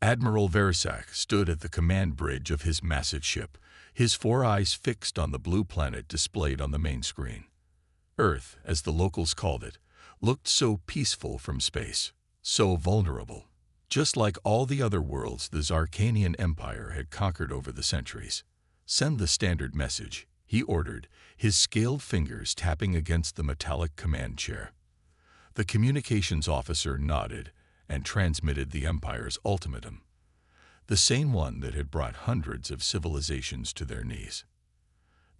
Admiral Verisak stood at the command bridge of his massive ship, his four eyes fixed on the blue planet displayed on the main screen. Earth, as the locals called it, looked so peaceful from space, so vulnerable, just like all the other worlds the Zarkanian Empire had conquered over the centuries. "Send the standard message," he ordered, his scaled fingers tapping against the metallic command chair. The communications officer nodded and transmitted the Empire's ultimatum, the same one that had brought hundreds of civilizations to their knees.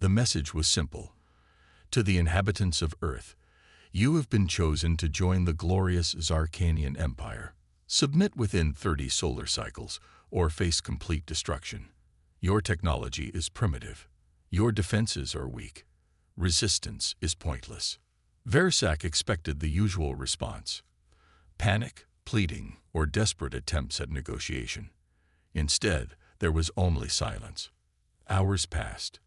The message was simple. To the inhabitants of Earth, you have been chosen to join the glorious Zarkanian Empire. Submit within 30 solar cycles, or face complete destruction. Your technology is primitive. Your defenses are weak. Resistance is pointless. Verisak expected the usual response: panic, pleading, or desperate attempts at negotiation. Instead, there was only silence. Hours passed,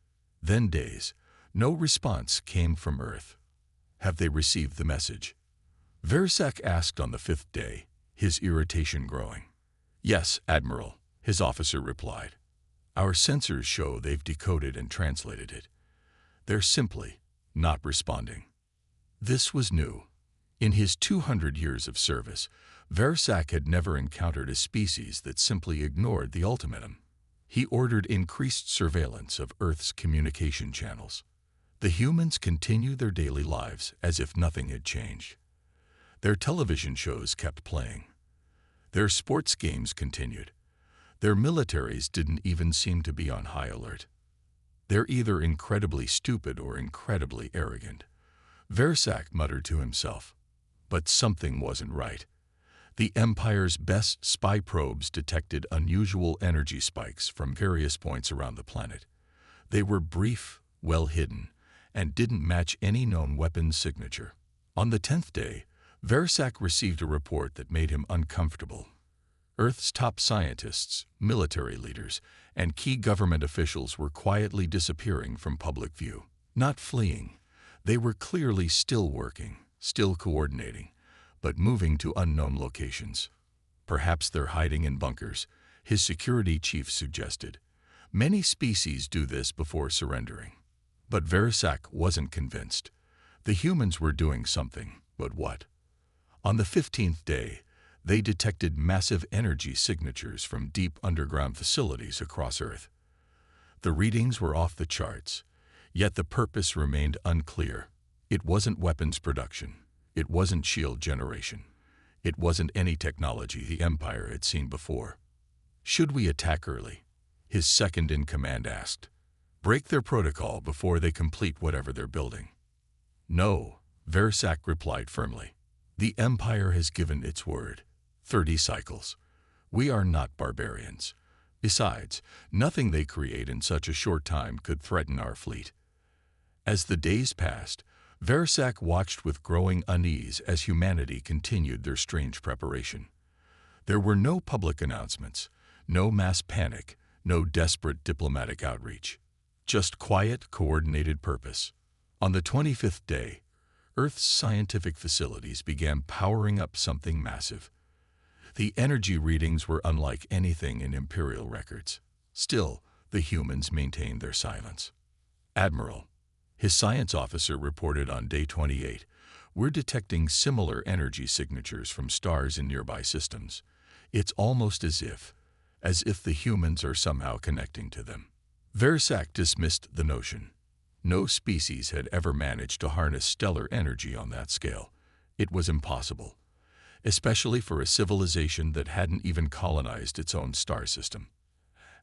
then days. No response came from Earth. "Have they received the message?" Verisak asked on the 5th day, his irritation growing. "Yes, Admiral," his officer replied. "Our sensors show they've decoded and translated it. They're simply not responding." This was new. In his 200 years of service, Verisak had never encountered a species that simply ignored the ultimatum. He ordered increased surveillance of Earth's communication channels. The humans continued their daily lives as if nothing had changed. Their television shows kept playing. Their sports games continued. Their militaries didn't even seem to be on high alert. "They're either incredibly stupid or incredibly arrogant," Verisak muttered to himself. But something wasn't right. The Empire's best spy probes detected unusual energy spikes from various points around the planet. They were brief, well hidden, and didn't match any known weapon's signature. On the 10th day, Verisak received a report that made him uncomfortable. Earth's top scientists, military leaders, and key government officials were quietly disappearing from public view. Not fleeing. They were clearly still working, still coordinating, but moving to unknown locations. "Perhaps they're hiding in bunkers," his security chief suggested. "Many species do this before surrendering." But Verisak wasn't convinced. The humans were doing something, but what? On the 15th day, they detected massive energy signatures from deep underground facilities across Earth. The readings were off the charts, yet the purpose remained unclear. It wasn't weapons production. It wasn't shield generation. It wasn't any technology the Empire had seen before. "Should we attack early?" his second-in-command asked. "Break their protocol before they complete whatever they're building." "No," Verisak replied firmly. "The Empire has given its word. 30 cycles. We are not barbarians. Besides, nothing they create in such a short time could threaten our fleet." As the days passed, Verisak watched with growing unease as humanity continued their strange preparation. There were no public announcements, no mass panic, no desperate diplomatic outreach. Just quiet, coordinated purpose. On the 25th day, Earth's scientific facilities began powering up something massive. The energy readings were unlike anything in Imperial records. Still, the humans maintained their silence. "Admiral," his science officer reported on day 28, "we're detecting similar energy signatures from stars in nearby systems. It's almost as if the humans are somehow connecting to them." Verisak dismissed the notion. No species had ever managed to harness stellar energy on that scale. It was impossible, especially for a civilization that hadn't even colonized its own star system.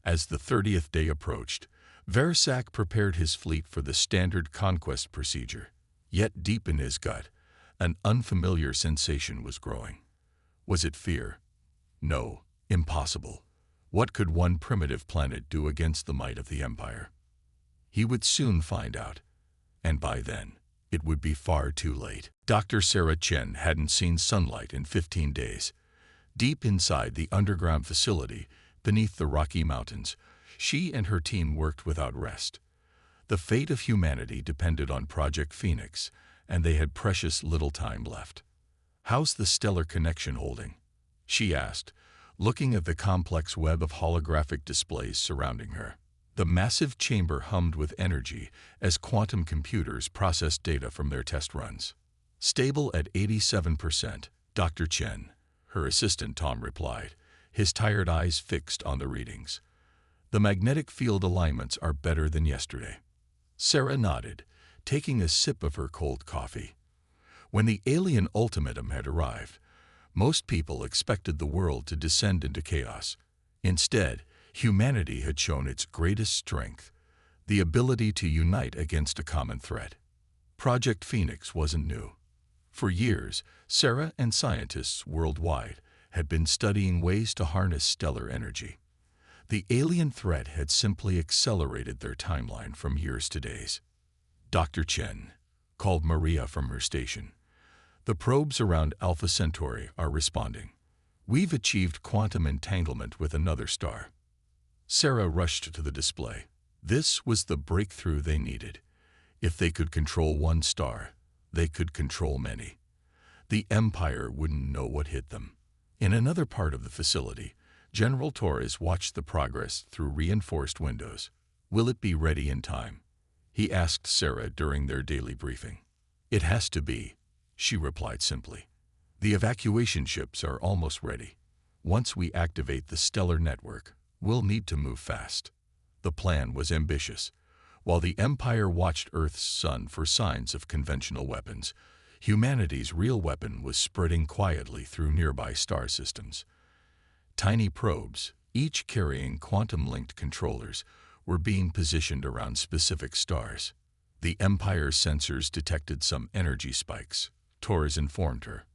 As the 30th day approached, Verisak prepared his fleet for the standard conquest procedure. Yet deep in his gut, an unfamiliar sensation was growing. Was it fear? No, impossible. What could one primitive planet do against the might of the Empire? He would soon find out, and by then, it would be far too late. Dr. Sarah Chen hadn't seen sunlight in 15 days. Deep inside the underground facility, beneath the Rocky Mountains, she and her team worked without rest. The fate of humanity depended on Project Phoenix, and they had precious little time left. "How's the stellar connection holding?" she asked, looking at the complex web of holographic displays surrounding her. The massive chamber hummed with energy as quantum computers processed data from their test runs. Stable at 87%, Dr. Chen, her assistant Tom replied, his tired eyes fixed on the readings. The magnetic field alignments are better than yesterday. Sarah nodded, taking a sip of her cold coffee. When the alien ultimatum had arrived, most people expected the world to descend into chaos. Instead, humanity had shown its greatest strength, the ability to unite against a common threat. Project Phoenix wasn't new. For years, Sarah and scientists worldwide had been studying ways to harness stellar energy. The alien threat had simply accelerated their timeline from years to days. Dr. Chen called Maria from her station. The probes around Alpha Centauri are responding. We've achieved quantum entanglement with another star. Sarah rushed to the display. This was the breakthrough they needed. If they could control one star, they could control many. The Empire wouldn't know what hit them. In another part of the facility, General Torres watched the progress through reinforced windows. Will it be ready in time? He asked Sarah during their daily briefing. It has to be, she replied simply. The evacuation ships are almost ready. Once we activate the stellar network, we'll need to move fast. The plan was ambitious. While the Empire watched Earth's sun for signs of conventional weapons, humanity's real weapon was spreading quietly through nearby star systems. Tiny probes, each carrying quantum-linked controllers, were being positioned around specific stars. The Empire's sensors detected some energy spikes, Torres informed her.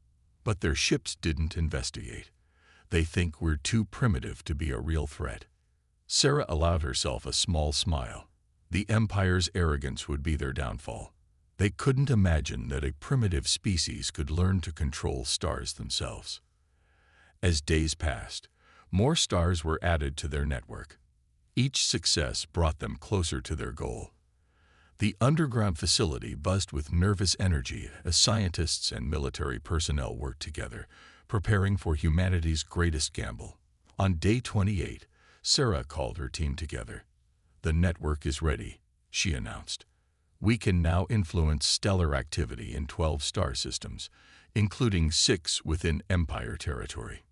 But their ships didn't investigate. They think we're too primitive to be a real threat. Sarah allowed herself a small smile. The Empire's arrogance would be their downfall. They couldn't imagine that a primitive species could learn to control stars themselves. As days passed, more stars were added to their network. Each success brought them closer to their goal. The underground facility buzzed with nervous energy as scientists and military personnel worked together, preparing for humanity's greatest gamble. On day 28, Sarah called her team together. The network is ready, she announced. We can now influence stellar activity in 12 star systems, including 6 within Empire territory.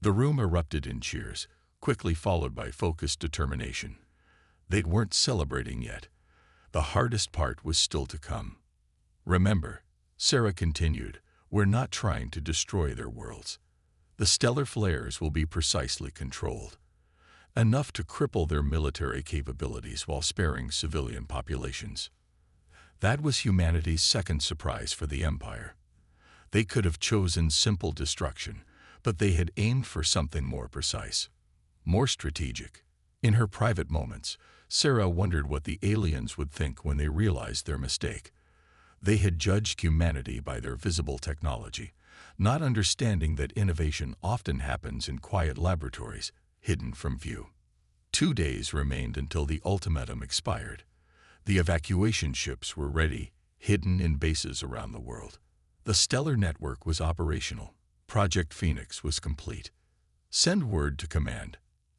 The room erupted in cheers, quickly followed by focused determination. They weren't celebrating yet. The hardest part was still to come. Remember, Sarah continued, we're not trying to destroy their worlds. The stellar flares will be precisely controlled. Enough to cripple their military capabilities while sparing civilian populations. That was humanity's second surprise for the Empire. They could have chosen simple destruction, but they had aimed for something more precise, more strategic. In her private moments, Sarah wondered what the aliens would think when they realized their mistake. They had judged humanity by their visible technology, not understanding that innovation often happens in quiet laboratories, hidden from view. 2 days remained until the ultimatum expired. The evacuation ships were ready, hidden in bases around the world. The stellar network was operational. Project Phoenix was complete. Send word to command,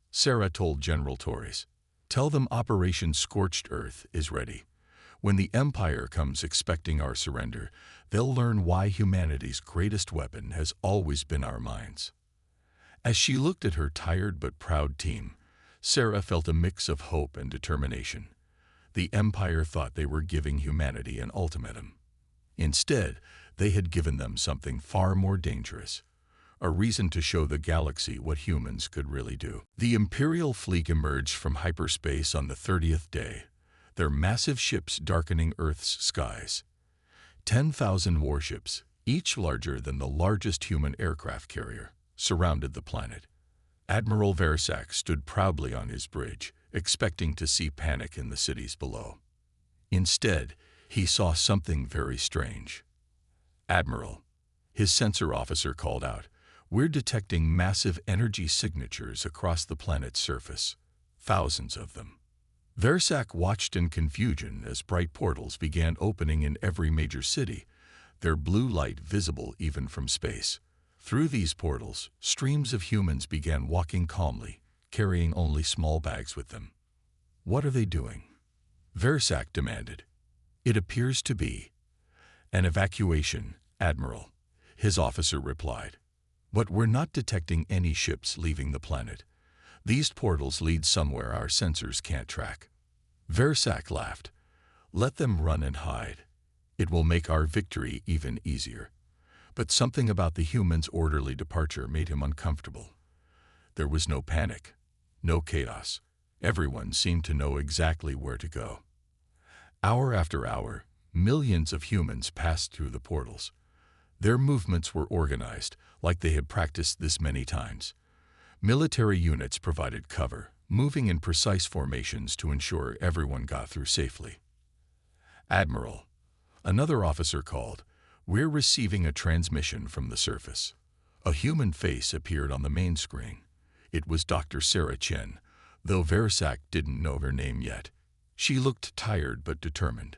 Sarah told General Torres. Tell them Operation Scorched Earth is ready. When the Empire comes expecting our surrender, they'll learn why humanity's greatest weapon has always been our minds. As she looked at her tired but proud team, Sarah felt a mix of hope and determination. The Empire thought they were giving humanity an ultimatum. Instead, they had given them something far more dangerous, a reason to show the galaxy what humans could really do. The Imperial fleet emerged from hyperspace on the 30th day, their massive ships darkening Earth's skies. 10,000 warships, each larger than the largest human aircraft carrier, surrounded the planet. Admiral Versac stood proudly on his bridge, expecting to see panic in the cities below. Instead, he saw something very strange. Admiral, his sensor officer called out, we're detecting massive energy signatures across the planet's surface, thousands of them. Versac watched in confusion as bright portals began opening in every major city, their blue light visible even from space. Through these portals, streams of humans began walking calmly, carrying only small bags with them. "What are they doing?" Versak demanded. "It appears to be an evacuation, Admiral," his officer replied. "But we're not detecting any ships leaving the planet. These portals lead somewhere our sensors can't track." Versak laughed. "Let them run and hide. It will make our victory even easier." But something about the humans' orderly departure made him uncomfortable. There was no panic, no chaos. Everyone seemed to know exactly where to go. Hour after hour, millions of humans passed through the portals. Their movements were organized, like they had practiced this many times. Military units provided cover, moving in precise formations to ensure everyone got through safely. "Admiral," another officer called, "we're receiving a transmission from the surface." A human face appeared on the main screen. It was Dr. Sarah Chen, though Versak didn't know her name yet. She looked tired but determined.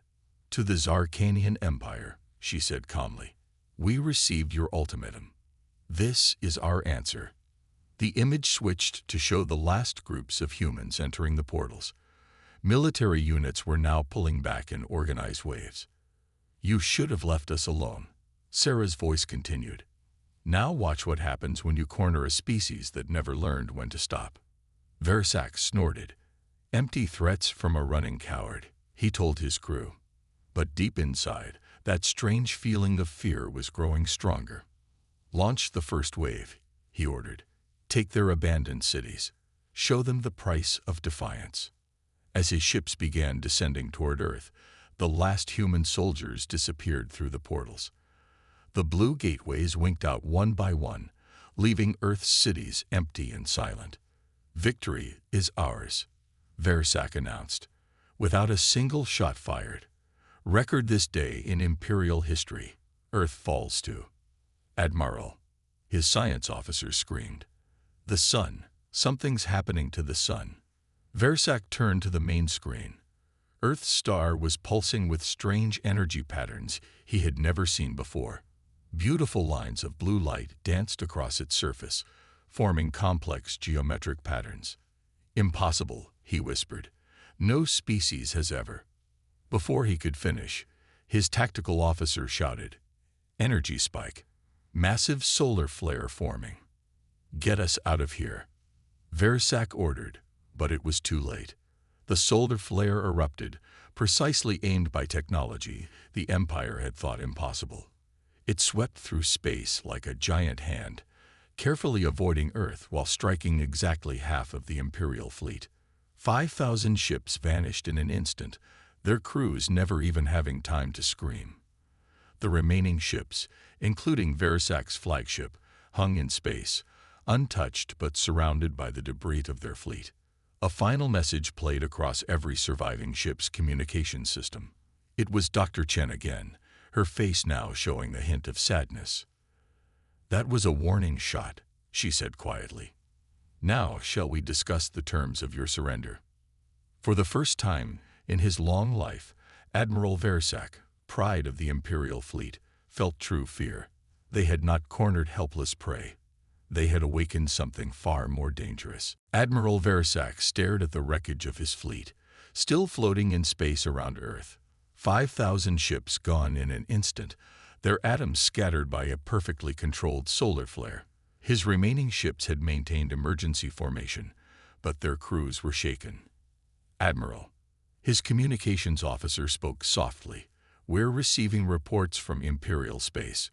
"To the Zarkanian Empire," she said calmly. "We received your ultimatum. This is our answer." The image switched to show the last groups of humans entering the portals. Military units were now pulling back in organized waves. "You should have left us alone," Sarah's voice continued. "Now watch what happens when you corner a species that never learned when to stop." Versak snorted. "Empty threats from a running coward," he told his crew. But deep inside, that strange feeling of fear was growing stronger. "Launch the first wave," he ordered. "Take their abandoned cities. Show them the price of defiance." As his ships began descending toward Earth, the last human soldiers disappeared through the portals. The blue gateways winked out one by one, leaving Earth's cities empty and silent. "Victory is ours," Versak announced, "without a single shot fired. Record this day in Imperial history. Earth falls to Admiral," his science officer screamed. "The sun. Something's happening to the sun." Versak turned to the main screen. Earth's star was pulsing with strange energy patterns he had never seen before. Beautiful lines of blue light danced across its surface, forming complex geometric patterns. "Impossible," he whispered. "No species has ever." Before he could finish, his tactical officer shouted, "Energy spike. Massive solar flare forming. Get us out of here." Versak ordered, but it was too late. The solar flare erupted, precisely aimed by technology the Empire had thought impossible. It swept through space like a giant hand, carefully avoiding Earth while striking exactly half of the Imperial fleet. 5,000 ships vanished in an instant, their crews never even having time to scream. The remaining ships, including Versak's flagship, hung in space, untouched but surrounded by the debris of their fleet. A final message played across every surviving ship's communication system. It was Dr. Chen again, her face now showing a hint of sadness. "That was a warning shot," she said quietly. "Now shall we discuss the terms of your surrender?" For the first time in his long life, Admiral Versak, pride of the Imperial fleet, felt true fear. They had not cornered helpless prey. They had awakened something far more dangerous. Admiral Versak stared at the wreckage of his fleet, still floating in space around Earth. 5,000 ships gone in an instant, their atoms scattered by a perfectly controlled solar flare. His remaining ships had maintained emergency formation, but their crews were shaken. "Admiral," his communications officer spoke softly, "we're receiving reports from Imperial space.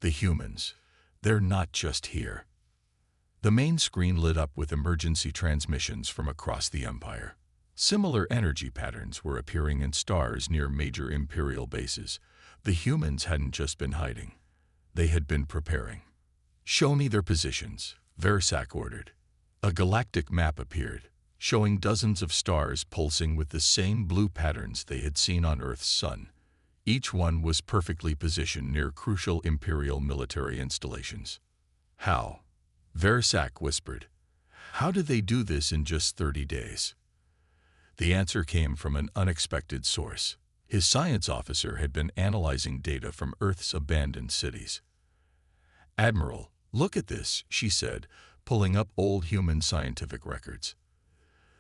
The humans, they're not just here." The main screen lit up with emergency transmissions from across the Empire. Similar energy patterns were appearing in stars near major Imperial bases. The humans hadn't just been hiding. They had been preparing. "Show me their positions," Versak ordered. A galactic map appeared, showing dozens of stars pulsing with the same blue patterns they had seen on Earth's sun. Each one was perfectly positioned near crucial Imperial military installations. "How?" Versak whispered. "How did they do this in just 30 days?" The answer came from an unexpected source. His science officer had been analyzing data from Earth's abandoned cities. "Admiral, "Look at this," she said, pulling up old human scientific records.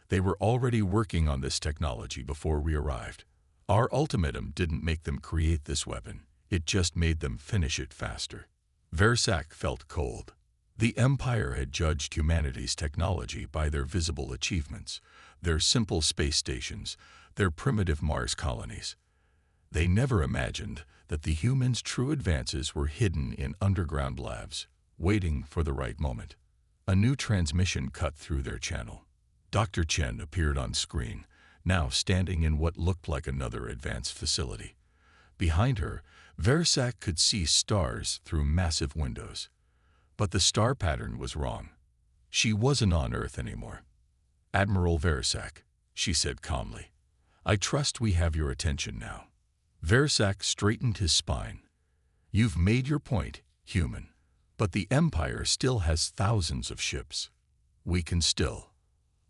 "They were already working on this technology before we arrived. Our ultimatum didn't make them create this weapon. It just made them finish it faster." Versak felt cold. The Empire had judged humanity's technology by their visible achievements, their simple space stations, their primitive Mars colonies. They never imagined that the humans' true advances were hidden in underground labs, waiting for the right moment. A new transmission cut through their channel. Dr. Chen appeared on screen, now standing in what looked like another advanced facility. Behind her, Versak could see stars through massive windows. But the star pattern was wrong. She wasn't on Earth anymore. "Admiral Versak," she said calmly, "I trust we have your attention now." Versak straightened his spine. "You've made your point, human. But the Empire still has thousands of ships. We can still—"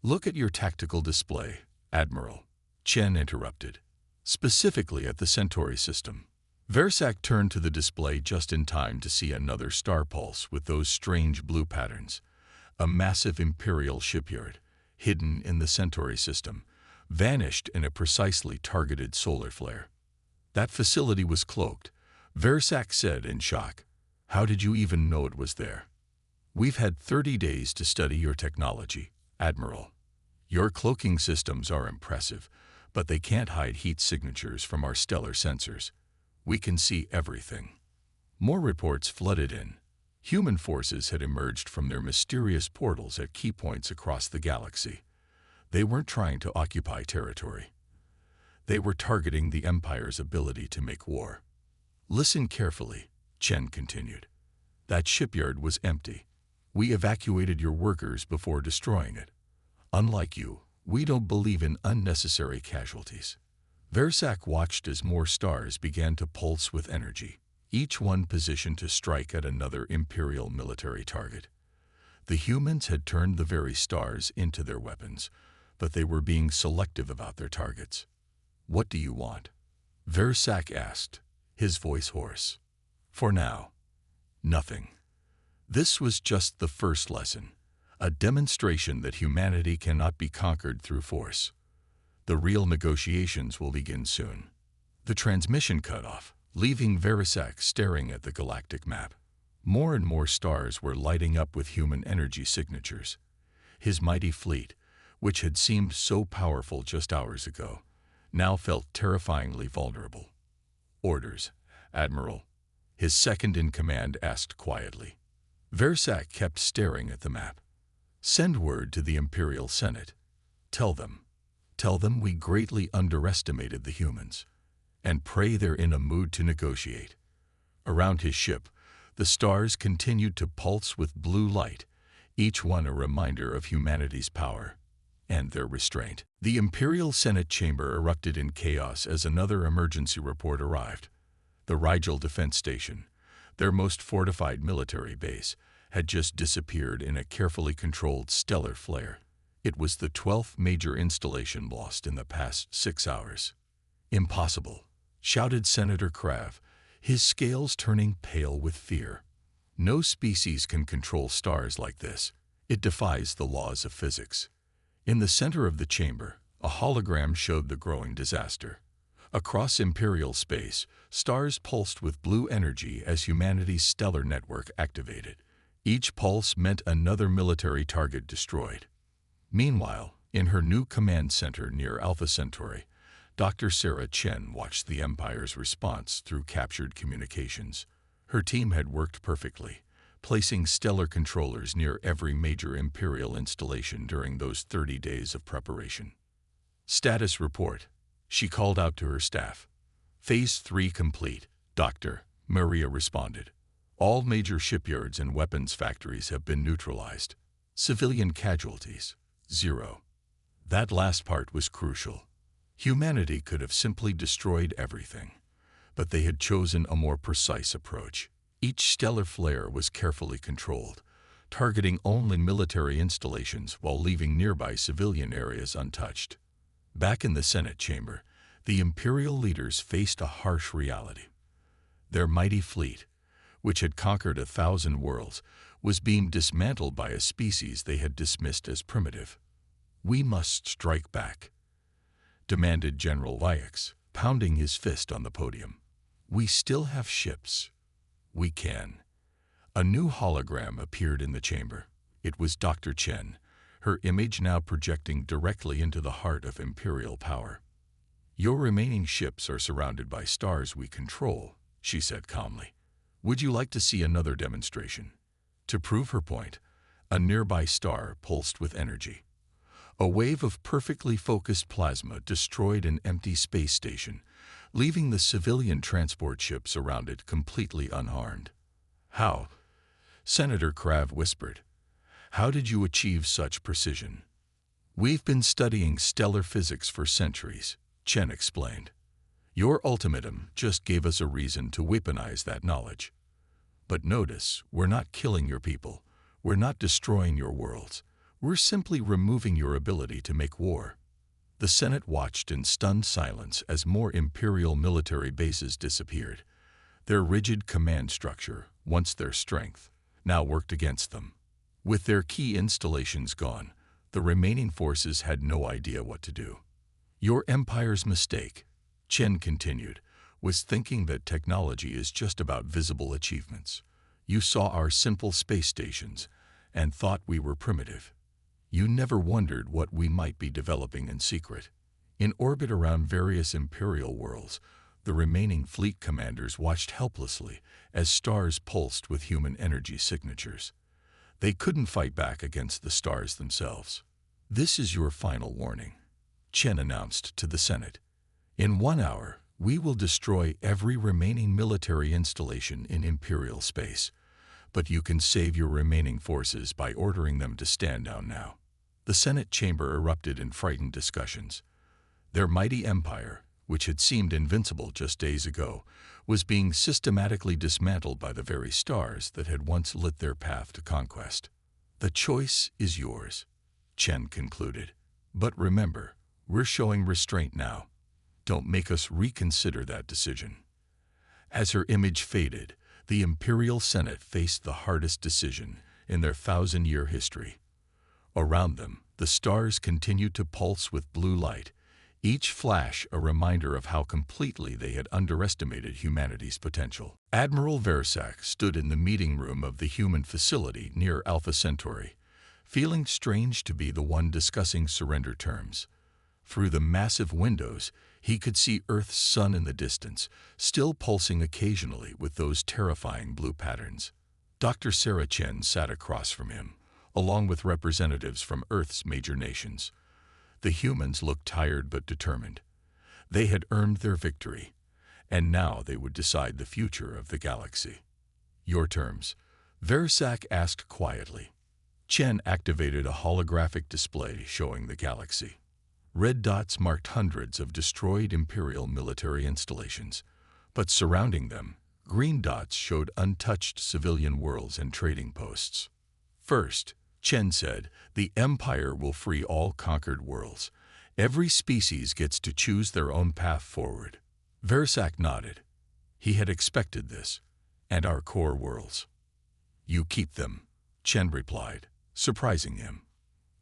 "Look at your tactical display, Admiral," Chen interrupted. "Specifically at the Centauri system." Versak turned to the display just in time to see another star pulse with those strange blue patterns. A massive Imperial shipyard, hidden in the Centauri system, vanished in a precisely targeted solar flare. "That facility was cloaked," Versak said in shock. "How did you even know it was there?" "We've had 30 days to study your technology, Admiral. Your cloaking systems are impressive, but they can't hide heat signatures from our stellar sensors. We can see everything." More reports flooded in. Human forces had emerged from their mysterious portals at key points across the galaxy. They weren't trying to occupy territory. They were targeting the Empire's ability to make war. "Listen carefully," Chen continued. "That shipyard was empty. We evacuated your workers before destroying it. Unlike you, we don't believe in unnecessary casualties." Versak watched as more stars began to pulse with energy, each one positioned to strike at another Imperial military target. The humans had turned the very stars into their weapons, but they were being selective about their targets. "What do you want?" Versak asked, his voice hoarse. "For now, nothing." This was just the first lesson, a demonstration that humanity cannot be conquered through force. The real negotiations will begin soon. The transmission cut off, leaving Versak staring at the galactic map. More and more stars were lighting up with human energy signatures. His mighty fleet, which had seemed so powerful just hours ago, now felt terrifyingly vulnerable. "Orders, Admiral," his second-in-command asked quietly. Versak kept staring at the map. "Send word to the Imperial Senate. Tell them we greatly underestimated the humans, and pray they're in a mood to negotiate." Around his ship, the stars continued to pulse with blue light, each one a reminder of humanity's power and their restraint. The Imperial Senate chamber erupted in chaos as another emergency report arrived. The Rigel Defense Station, their most fortified military base, had just disappeared in a carefully controlled stellar flare. It was the 12th major installation lost in the past 6 hours. "Impossible," shouted Senator Krav, his scales turning pale with fear. "No species can control stars like this. It defies the laws of physics." In the center of the chamber, a hologram showed the growing disaster. Across Imperial space, stars pulsed with blue energy as humanity's stellar network activated. Each pulse meant another military target destroyed. Meanwhile, in her new command center near Alpha Centauri, Dr. Sarah Chen watched the Empire's response through captured communications. Her team had worked perfectly, placing stellar controllers near every major Imperial installation during those 30 days of preparation. "Status report," she called out to her staff. "Phase 3 complete, Doctor," Maria responded. "All major shipyards and weapons factories have been neutralized. Civilian casualties, 0. That last part was crucial. Humanity could have simply destroyed everything, but they had chosen a more precise approach. Each stellar flare was carefully controlled, targeting only military installations while leaving nearby civilian areas untouched. Back in the Senate chamber, the Imperial leaders faced a harsh reality. Their mighty fleet, which had conquered 1,000 worlds, was being dismantled by a species they had dismissed as primitive. "We must strike back," demanded General Viex, pounding his fist on the podium. "We still have ships. We can." A new hologram appeared in the chamber. It was Dr. Chen, her image now projecting directly into the heart of Imperial power. "Your remaining ships are surrounded by stars we control," she said calmly. "Would you like to see another demonstration?" To prove her point, a nearby star pulsed with energy. A wave of perfectly focused plasma destroyed an empty space station, leaving the civilian transport ships around it completely unharmed. "How?" Senator Krav whispered. "How did you achieve such precision?" "We've been studying stellar physics for centuries," Chen explained. "Your ultimatum just gave us a reason to weaponize that knowledge. But notice, we're not killing your people. We're not destroying your worlds. We're simply removing your ability to make war." The Senate watched in stunned silence as more Imperial military bases disappeared. Their rigid command structure, once their strength, now worked against them. With their key installations gone, the remaining forces had no idea what to do. "Your Empire's mistake," Chen continued, "was thinking that technology is just about visible achievements. You saw our simple space stations and thought we were primitive. You never wondered what we might be developing in secret." In orbit around various Imperial worlds, the remaining fleet commanders watched helplessly as stars pulsed with human energy signatures. They couldn't fight back against the stars themselves. "This is your final warning," Chen announced to the Senate. "In 1 hour, we will destroy every remaining military installation in Imperial space. But you can save your remaining forces by ordering them to stand down now." The Senate chamber erupted in frightened discussions. Their mighty empire, which had seemed invincible just days ago, was being systematically dismantled by the very stars that had once lit their path to conquest. "The choice is yours," Chen concluded. "But remember, we're showing restraint now. Don't make us reconsider that decision." As her image faded, the Imperial Senate faced the hardest decision in their 1,000-year history. Around them, the stars continued to pulse with blue light, each flash a reminder of how completely they had underestimated humanity's potential. Admiral Versac stood in the meeting room of the human facility near Alpha Centauri, feeling strange to be the one discussing surrender terms. Through the massive windows, he could see Earth's sun in the distance, still pulsing occasionally with those terrifying blue patterns. Dr. Sarah Chen sat across from him, along with representatives from Earth's major nations. The humans looked tired but determined. They had earned their victory, and now they would decide the future of the galaxy. "Your terms," Versac asked quietly. Chen activated a holographic display showing the galaxy. Red dots marked hundreds of destroyed Imperial military installations, but surrounding them, green dots showed untouched civilian worlds and trading posts. "First," Chen said, "the Empire will free all conquered worlds. Every species gets to choose their own path forward." Versac nodded. He had expected this. "And our core worlds?" "You keep them," Chen replied, surprising him.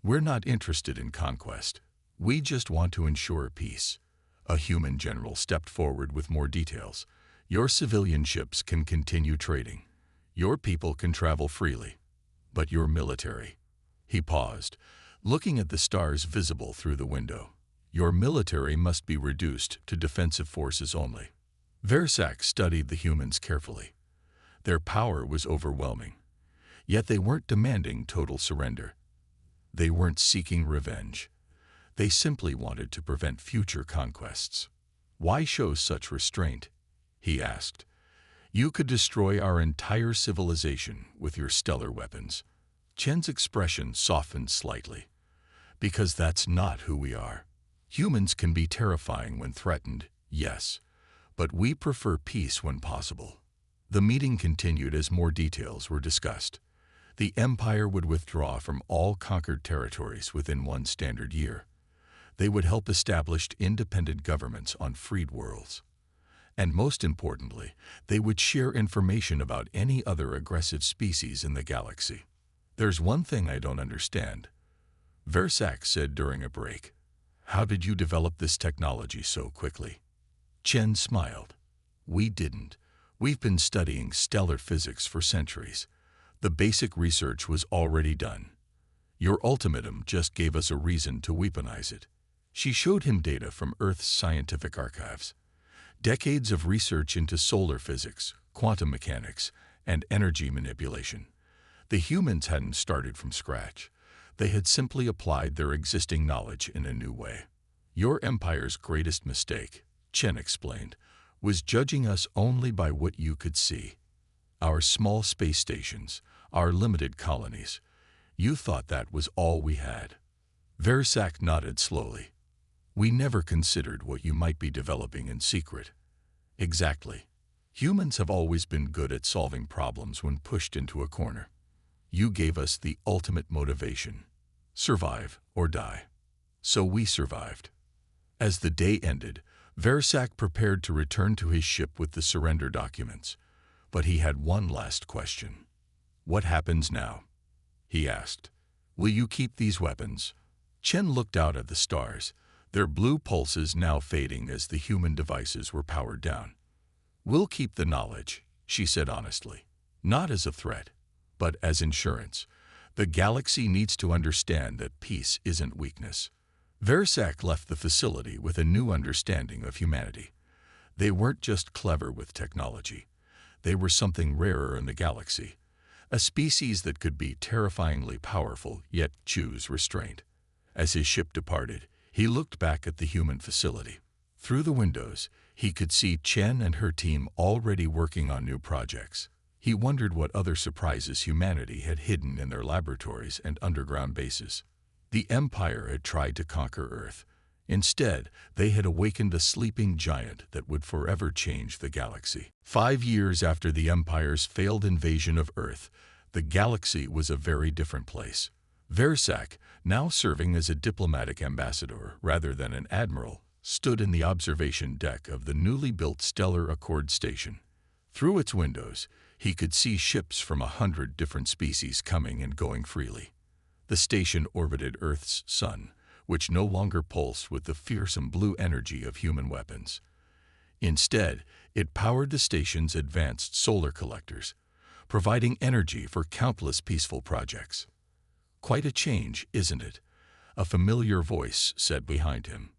"We're not interested in conquest. We just want to ensure peace." A human general stepped forward with more details. "Your civilian ships can continue trading. Your people can travel freely. But your military—" He paused, looking at the stars visible through the window. "Your military must be reduced to defensive forces only." Versac studied the humans carefully. Their power was overwhelming. Yet they weren't demanding total surrender. They weren't seeking revenge. They simply wanted to prevent future conquests. "Why show such restraint?" he asked. "You could destroy our entire civilization with your stellar weapons." Chen's expression softened slightly. "Because that's not who we are. Humans can be terrifying when threatened, yes, but we prefer peace when possible." The meeting continued as more details were discussed. The Empire would withdraw from all conquered territories within 1 standard year. They would help establish independent governments on freed worlds. And most importantly, they would share information about any other aggressive species in the galaxy. "There's one thing I don't understand," Versak said during a break. "How did you develop this technology so quickly?" Chen smiled. "We didn't. We've been studying stellar physics for centuries. The basic research was already done. Your ultimatum just gave us a reason to weaponize it." She showed him data from Earth's scientific archives. Decades of research into solar physics, quantum mechanics, and energy manipulation. The humans hadn't started from scratch. They had simply applied their existing knowledge in a new way. "Your empire's greatest mistake," Chen explained, "was judging us only by what you could see. Our small space stations, our limited colonies. You thought that was all we had." Versak nodded slowly. "We never considered what you might be developing in secret." "Exactly. Humans have always been good at solving problems when pushed into a corner. You gave us the ultimate motivation: survive or die. So we survived." As the day ended, Versak prepared to return to his ship with the surrender documents. But he had one last question. "What happens now?" he asked. "Will you keep these weapons?" Chen looked out at the stars, their blue pulses now fading as the human devices were powered down. "We'll keep the knowledge," she said honestly. "Not as a threat, but as insurance. The galaxy needs to understand that peace isn't weakness." Versak left the facility with a new understanding of humanity. They weren't just clever with technology. They were something rarer in the galaxy. A species that could be terrifyingly powerful, yet choose restraint. As his ship departed, he looked back at the human facility. Through the windows, he could see Chen and her team already working on new projects. He wondered what other surprises humanity had hidden in their laboratories and underground bases. The Empire had tried to conquer Earth. Instead, they had awakened a sleeping giant that would forever change the galaxy. 5 years after the Empire's failed invasion of Earth, the galaxy was a very different place. Versak, now serving as a diplomatic ambassador rather than an admiral, stood in the observation deck of the newly built Stellar Accord station. Through its windows, he could see ships from 100 different species coming and going freely. The station orbited Earth's sun, which no longer pulsed with the fearsome blue energy of human weapons. Instead, it powered the station's advanced solar collectors, providing energy for countless peaceful projects. "Quite a change, isn't it?" a familiar voice said behind him.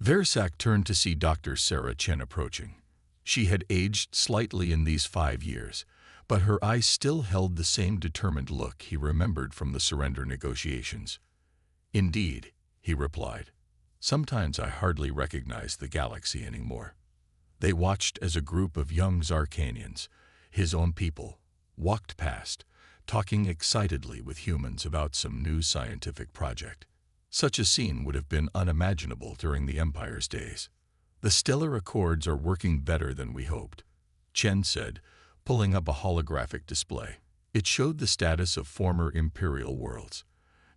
Versak turned to see Dr. Sarah Chen approaching. She had aged slightly in these 5 years, but her eyes still held the same determined look he remembered from the surrender negotiations. "Indeed," he replied. "Sometimes I hardly recognize the galaxy anymore." They watched as a group of young Zarkanians, his own people, walked past, talking excitedly with humans about some new scientific project. Such a scene would have been unimaginable during the Empire's days. "The Stellar Accords are working better than we hoped," Chen said, pulling up a holographic display. It showed the status of former imperial worlds.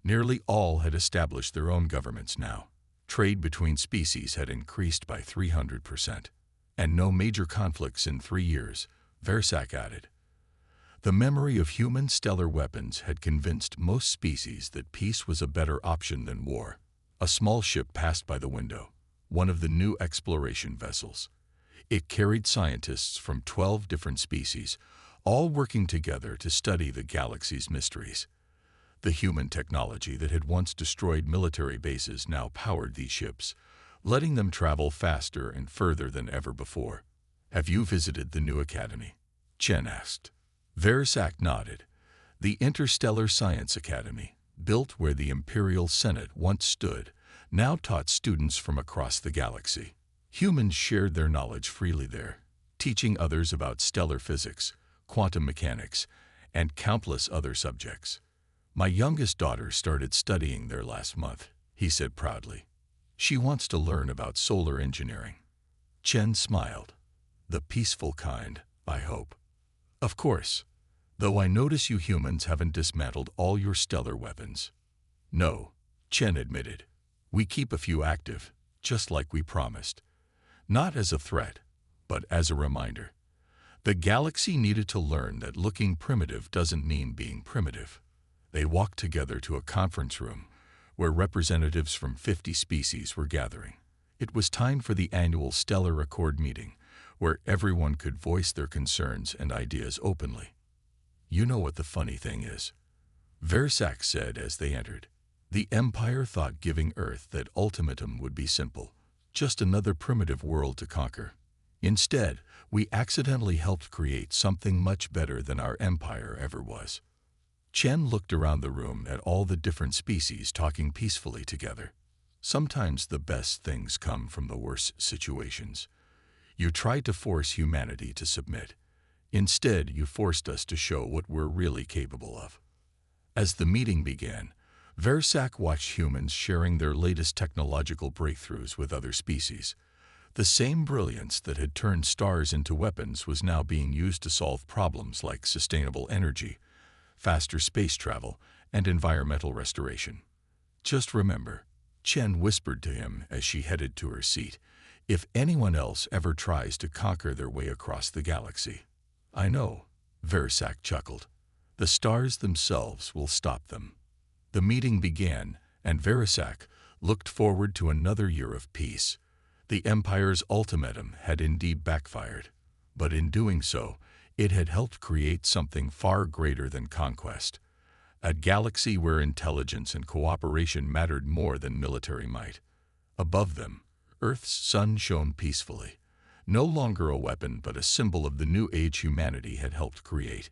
Nearly all had established their own governments now. Trade between species had increased by 300%. "And no major conflicts in 3 years," Versak added. The memory of human stellar weapons had convinced most species that peace was a better option than war. A small ship passed by the window, one of the new exploration vessels. It carried scientists from 12 different species, all working together to study the galaxy's mysteries. The human technology that had once destroyed military bases now powered these ships, letting them travel faster and further than ever before. "Have you visited the new academy?" Chen asked. Versak nodded. The Interstellar Science Academy, built where the Imperial Senate once stood, now taught students from across the galaxy. Humans shared their knowledge freely there, teaching others about stellar physics, quantum mechanics, and countless other subjects. "My youngest daughter started studying there last month," he said proudly. "She wants to learn about solar engineering." Chen smiled. "The peaceful kind, I hope." "Of course. Though I notice you humans haven't dismantled all your stellar weapons." "No," Chen admitted. "We keep a few active, just like we promised. Not as a threat, but as a reminder. The galaxy needed to learn that looking primitive doesn't mean being primitive. They walked together to a conference room where representatives from 50 species were gathering. It was time for the annual Stellar Accord meeting, where everyone could voice their concerns and ideas openly. You know what the funny thing is? Versac said as they entered. The Empire thought giving Earth that ultimatum would be simple, just another primitive world to conquer. Instead, we accidentally helped create something much better than our empire ever was. Chen looked around the room at all the different species talking peacefully together. Sometimes the best things come from the worst situations. You tried to force humanity to submit. Instead, you forced us to show what we're really capable of. As the meeting began, Versac watched humans sharing their latest technological breakthroughs with other species. The same brilliance that had turned stars into weapons was now being used to solve problems like sustainable energy, faster space travel, and environmental restoration. Just remember, Chen whispered to him as she headed to her seat, if anyone else ever tries to conquer their way across the galaxy. I know, Versac chuckled. The stars themselves will stop them. The meeting began, and Versac looked forward to another year of peace. The Empire's ultimatum had indeed backfired, but in doing so, it had helped create something far greater than conquest. A galaxy where intelligence and cooperation mattered more than military might. Above them, Earth's sun shone peacefully, no longer a weapon but a symbol of the new age humanity had helped create.